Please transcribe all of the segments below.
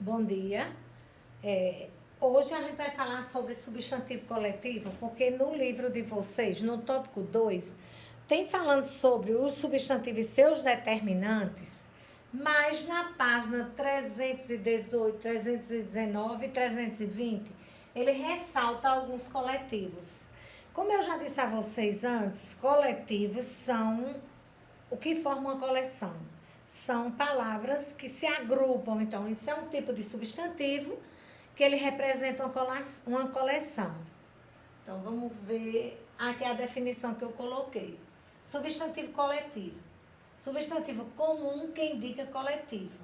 Bom dia. Hoje a gente vai falar sobre substantivo coletivo, porque no livro de vocês, no tópico 2, tem falando sobre o substantivo e seus determinantes, mas na página 318, 319 e 320, ele ressalta alguns coletivos. Como eu já disse a vocês antes, coletivos são o que forma uma coleção. São palavras que se agrupam. Então, isso é um tipo de substantivo que ele representa uma coleção. Então, vamos ver aqui a definição que eu coloquei. Substantivo coletivo. Substantivo comum que indica coletivo.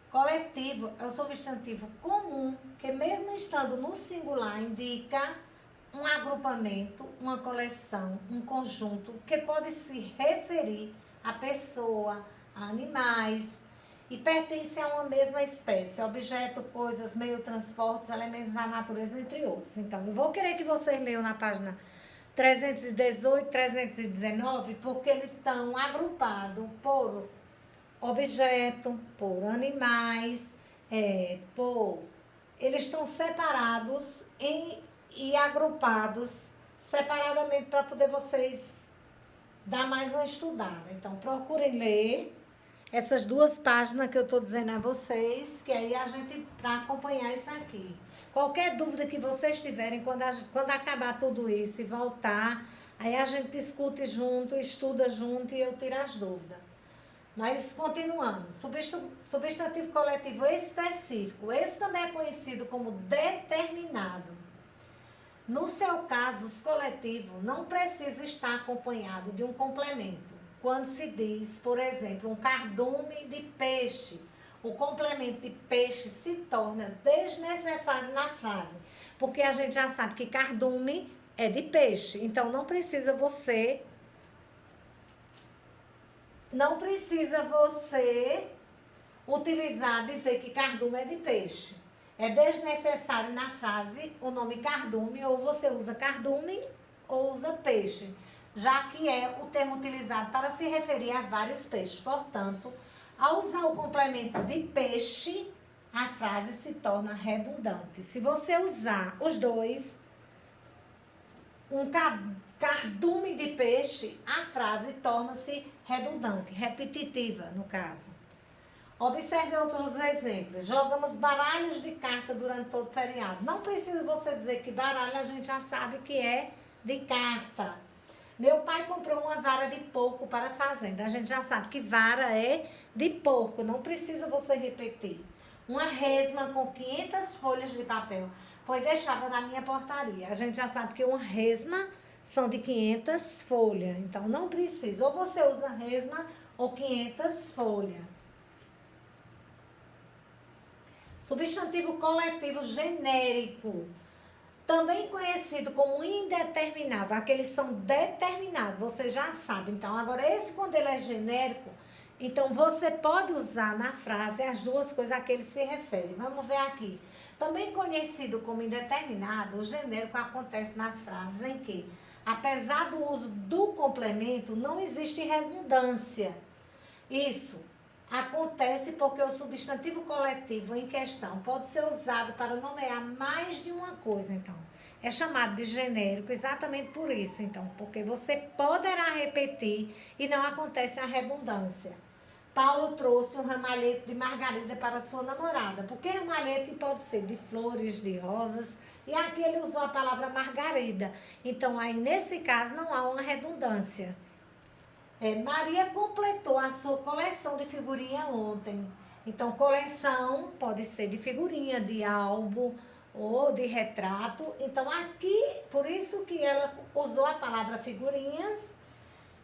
Coletivo é o substantivo comum que, mesmo estando no singular, indica um agrupamento, uma coleção, um conjunto que pode se referir a pessoa, a animais e pertence a uma mesma espécie, objeto, coisas, meio transportes, elementos da natureza, entre outros. Então, eu vou querer que vocês leiam na página 318, 319, porque eles estão agrupados por objeto, por animais, por... Eles estão separados e agrupados separadamente para poder vocês dar mais uma estudada. Então, procurem ler essas duas páginas que eu estou dizendo a vocês, que aí a gente, para acompanhar isso aqui. Qualquer dúvida que vocês tiverem, quando acabar tudo isso e voltar, aí a gente discute junto, estuda junto e eu tiro as dúvidas. Mas, continuando, substantivo coletivo específico, esse também é conhecido como determinado. No seu caso, os coletivos não precisam estar acompanhado de um complemento. Quando se diz, por exemplo, um cardume de peixe, o complemento de peixe se torna desnecessário na frase, porque a gente já sabe que cardume é de peixe, então não precisa você utilizar, dizer que cardume é de peixe. É desnecessário na frase o nome cardume, ou você usa cardume ou usa peixe, já que é o termo utilizado para se referir a vários peixes. Portanto, ao usar o complemento de peixe, a frase se torna redundante. Se você usar os dois, um cardume de peixe, a frase torna-se redundante, repetitiva, no caso. Observe outros exemplos. Jogamos baralhos de carta durante todo o feriado. Não precisa você dizer que baralho a gente já sabe que é de carta. Meu pai comprou uma vara de porco para a fazenda. A gente já sabe que vara é de porco. Não precisa você repetir. Uma resma com 500 folhas de papel foi deixada na minha portaria. A gente já sabe que uma resma são de 500 folhas. Então, não precisa. Ou você usa resma ou 500 folhas. Substantivo coletivo genérico, também conhecido como indeterminado. Aqueles são determinados, você já sabe. Então, agora, esse quando ele é genérico, então você pode usar na frase as duas coisas a que ele se refere. Vamos ver aqui. Também conhecido como indeterminado, o genérico acontece nas frases em que, apesar do uso do complemento, não existe redundância. Isso acontece porque o substantivo coletivo em questão pode ser usado para nomear mais de uma coisa, então. É chamado de genérico exatamente por isso, então, porque você poderá repetir e não acontece a redundância. Paulo trouxe um ramalhete de margarida para sua namorada, porque ramalhete pode ser de flores, de rosas, e aqui ele usou a palavra margarida. Então, aí, nesse caso, não há uma redundância. Maria completou a sua coleção de figurinha ontem. Então, coleção pode ser de figurinha, de álbum ou de retrato. Então, aqui, por isso que ela usou a palavra figurinhas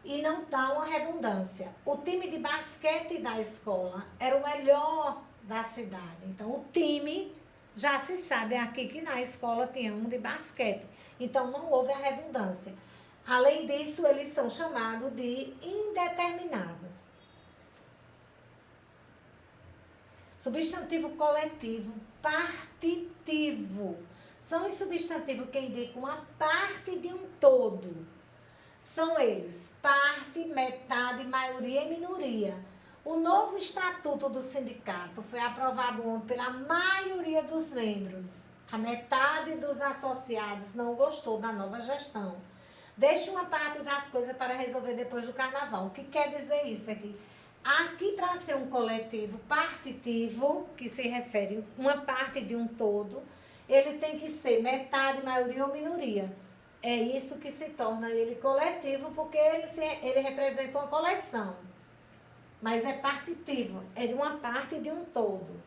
e não dá uma redundância. O time de basquete da escola era o melhor da cidade. Então, o time, já se sabe aqui que na escola tinha um de basquete. Então, não houve a redundância. Além disso, eles são chamados de indeterminado. Substantivo coletivo, partitivo. São os substantivos que indicam uma parte de um todo. São eles parte, metade, maioria e minoria. O novo estatuto do sindicato foi aprovado ontem pela maioria dos membros. A metade dos associados não gostou da nova gestão. Deixe uma parte das coisas para resolver depois do carnaval. O que quer dizer isso aqui? Aqui, para ser um coletivo partitivo, que se refere a uma parte de um todo, ele tem que ser metade, maioria ou minoria. É isso que se torna ele coletivo, porque ele representa uma coleção. Mas é partitivo, é de uma parte de um todo.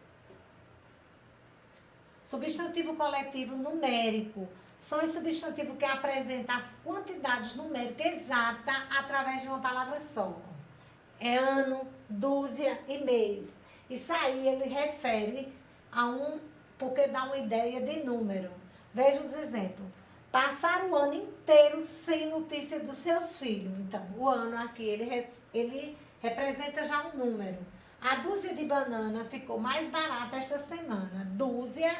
Substantivo coletivo numérico. São os substantivos que apresentam as quantidades numéricas exatas através de uma palavra só. É ano, dúzia e mês. Isso aí ele refere a porque dá uma ideia de número. Veja os exemplos. Passar o ano inteiro sem notícia dos seus filhos. Então, o ano aqui, ele representa já um número. A dúzia de banana ficou mais barata esta semana. Dúzia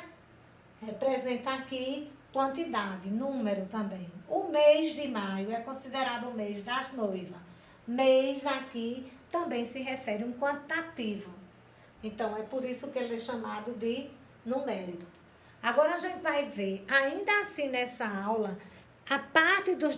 representa aqui quantidade, número também. O mês de maio é considerado o mês das noivas. Mês aqui também se refere a um quantitativo. Então, é por isso que ele é chamado de numérico. Agora a gente vai ver, ainda assim nessa aula, a parte dos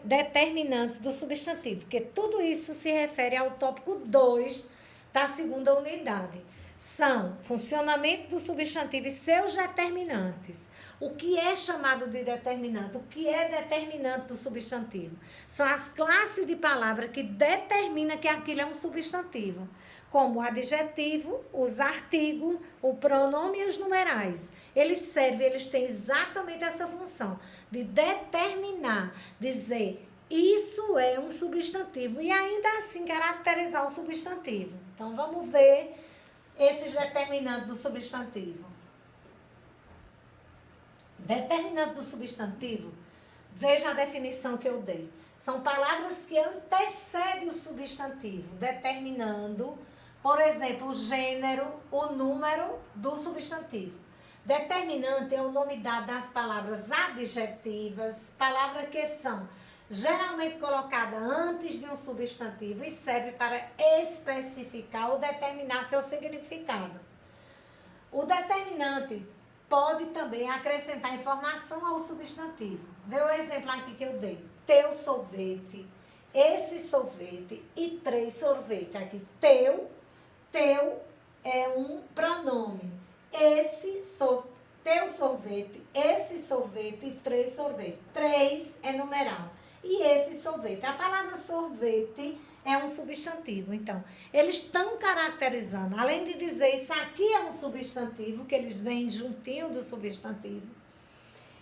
determinantes do substantivo, porque tudo isso se refere ao tópico 2 da segunda unidade. São funcionamento do substantivo e seus determinantes. O que é chamado de determinante? O que é determinante do substantivo? São as classes de palavras que determinam que aquilo é um substantivo, como o adjetivo, os artigos, o pronome e os numerais. Eles têm exatamente essa função de determinar, dizer, isso é um substantivo e ainda assim caracterizar o substantivo. Então, vamos ver esses determinantes do substantivo. Determinante do substantivo, veja a definição que eu dei. São palavras que antecedem o substantivo, determinando, por exemplo, o gênero, o número do substantivo. Determinante é o nome dado às palavras adjetivas, palavras que são geralmente colocadas antes de um substantivo e serve para especificar ou determinar seu significado. O determinante pode também acrescentar informação ao substantivo. Vê o exemplo aqui que eu dei. Teu sorvete, esse sorvete e 3 sorvetes. Aqui, teu é um pronome. Teu sorvete, esse sorvete e 3 sorvetes. 3 é numeral. E esse sorvete. A palavra sorvete é um substantivo. Então, eles estão caracterizando, além de dizer isso aqui é um substantivo, que eles vêm juntinho do substantivo,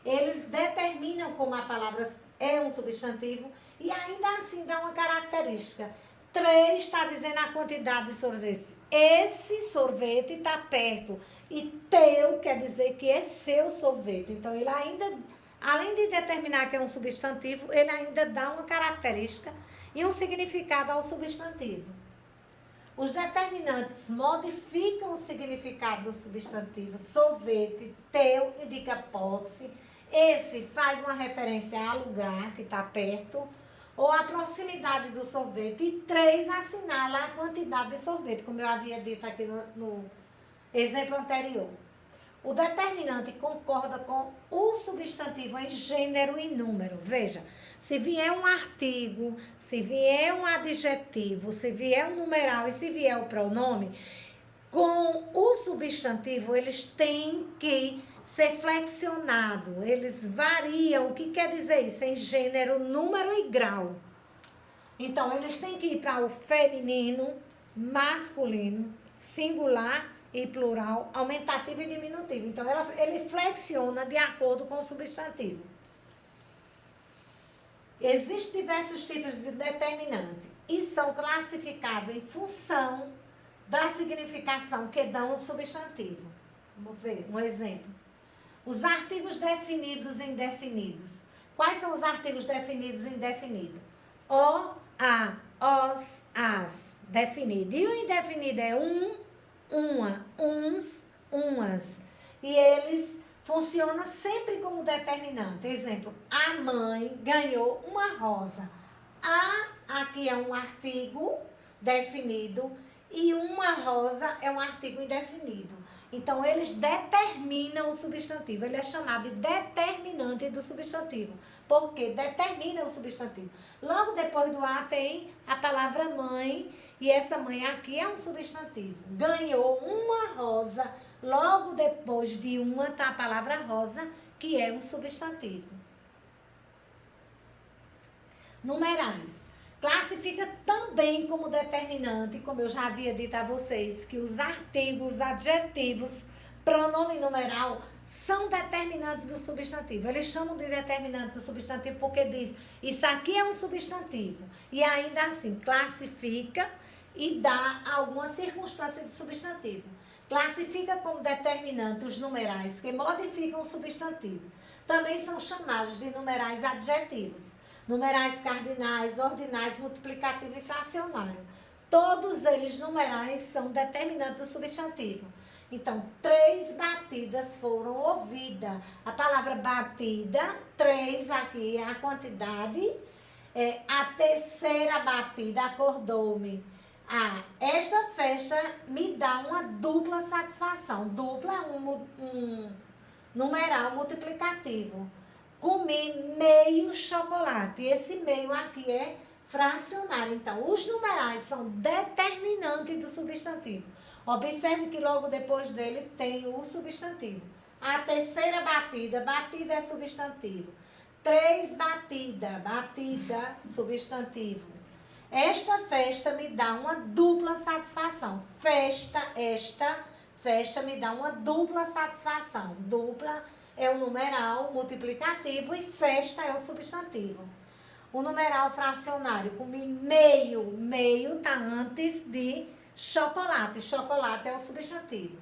eles determinam como a palavra é um substantivo e ainda assim dá uma característica. 3 está dizendo a quantidade de sorvete. Esse sorvete está perto. E teu quer dizer que é seu sorvete. Então, ele ainda, além de determinar que é um substantivo, ele ainda dá uma característica e um significado ao substantivo. Os determinantes modificam o significado do substantivo. Sorvete, teu, indica posse. Esse faz uma referência a lugar, que está perto, ou a proximidade do sorvete. E 3 assinala a quantidade de sorvete, como eu havia dito aqui no exemplo anterior. O determinante concorda com o substantivo em gênero e número. Veja, se vier um artigo, se vier um adjetivo, se vier um numeral e se vier o pronome, com o substantivo eles têm que ser flexionados. Eles variam. O que quer dizer isso? Em gênero, número e grau. Então, eles têm que ir para o feminino, masculino, singular e plural, aumentativo e diminutivo. Então, ele flexiona de acordo com o substantivo. Existem diversos tipos de determinante e são classificados em função da significação que dão o substantivo. Vamos ver um exemplo. Os artigos definidos e indefinidos. Quais são os artigos definidos e indefinidos? O, a, os, as, definido. E o indefinido é uma, uns, umas. E eles funcionam sempre como determinante. Exemplo, a mãe ganhou uma rosa. A aqui é um artigo definido e uma rosa é um artigo indefinido. Então, eles determinam o substantivo. Ele é chamado de determinante do substantivo. Porque determina o substantivo. Logo depois do A tem a palavra mãe. E essa mãe aqui é um substantivo. Ganhou uma rosa. Logo depois de uma está a palavra rosa, que é um substantivo. Numerais. Classifica também como determinante, como eu já havia dito a vocês, que os artigos, adjetivos, pronome numeral são determinantes do substantivo. Eles chamam de determinante do substantivo porque diz, isso aqui é um substantivo. E ainda assim, classifica e dá alguma circunstância de substantivo. Classifica como determinante os numerais que modificam o substantivo. Também são chamados de numerais adjetivos. Numerais cardinais, ordinais, multiplicativo e fracionário. Todos eles numerais são determinantes do substantivo. Então, 3 batidas foram ouvidas. A palavra batida, 3 aqui é a quantidade. A terceira batida acordou-me. Esta festa me dá uma dupla satisfação. Dupla é um numeral multiplicativo. Comi meio chocolate. Esse meio aqui é fracionário. Então, os numerais são determinantes do substantivo. Observe que logo depois dele tem o substantivo. A terceira batida, batida é substantivo. 3 batida, batida, substantivo. Esta festa me dá uma dupla satisfação. Festa me dá uma dupla satisfação. Dupla é o numeral multiplicativo e festa é o substantivo. O numeral fracionário, comi meio está antes de chocolate. Chocolate é o substantivo.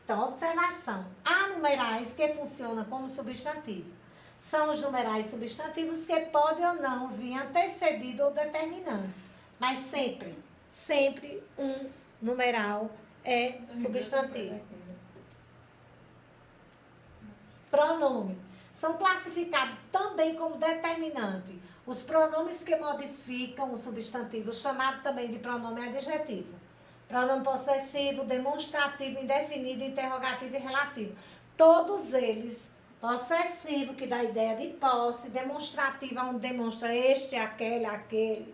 Então, observação. Há numerais que funcionam como substantivo. São os numerais substantivos que podem ou não vir antecedidos ou determinantes. Mas sempre um numeral é substantivo. Pronome. São classificados também como determinante. Os pronomes que modificam o substantivo, chamado também de pronome adjetivo. Pronome possessivo, demonstrativo, indefinido, interrogativo e relativo. Todos eles, possessivo, que dá a ideia de posse, demonstrativo, onde demonstra este, aquele.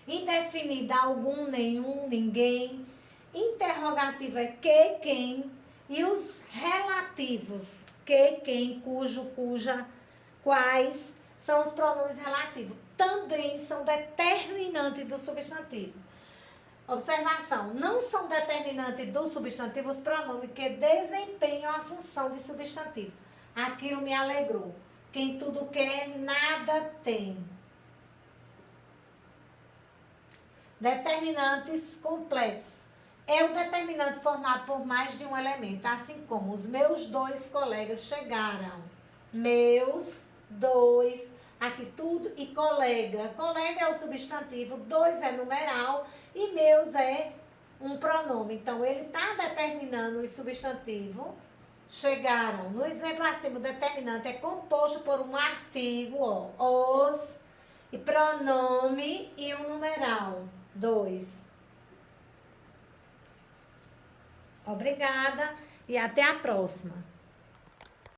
Indefinido, algum, nenhum, ninguém. Interrogativo é que, quem. E os relativos, que, quem, cujo, cuja, quais, são os pronomes relativos. Também são determinantes do substantivo. Observação, não são determinantes do substantivo os pronomes que desempenham a função de substantivo. Aquilo me alegrou. Quem tudo quer, nada tem. Determinantes complexos. É o determinante formado por mais de um elemento, assim como os meus 2 colegas chegaram. Meus 2, aqui tudo, e colega. Colega é o substantivo, 2 é numeral e meus é um pronome. Então, ele está determinando o substantivo. Chegaram. No exemplo acima, o determinante é composto por um artigo, os, e pronome e um numeral, 2. Obrigada e até a próxima.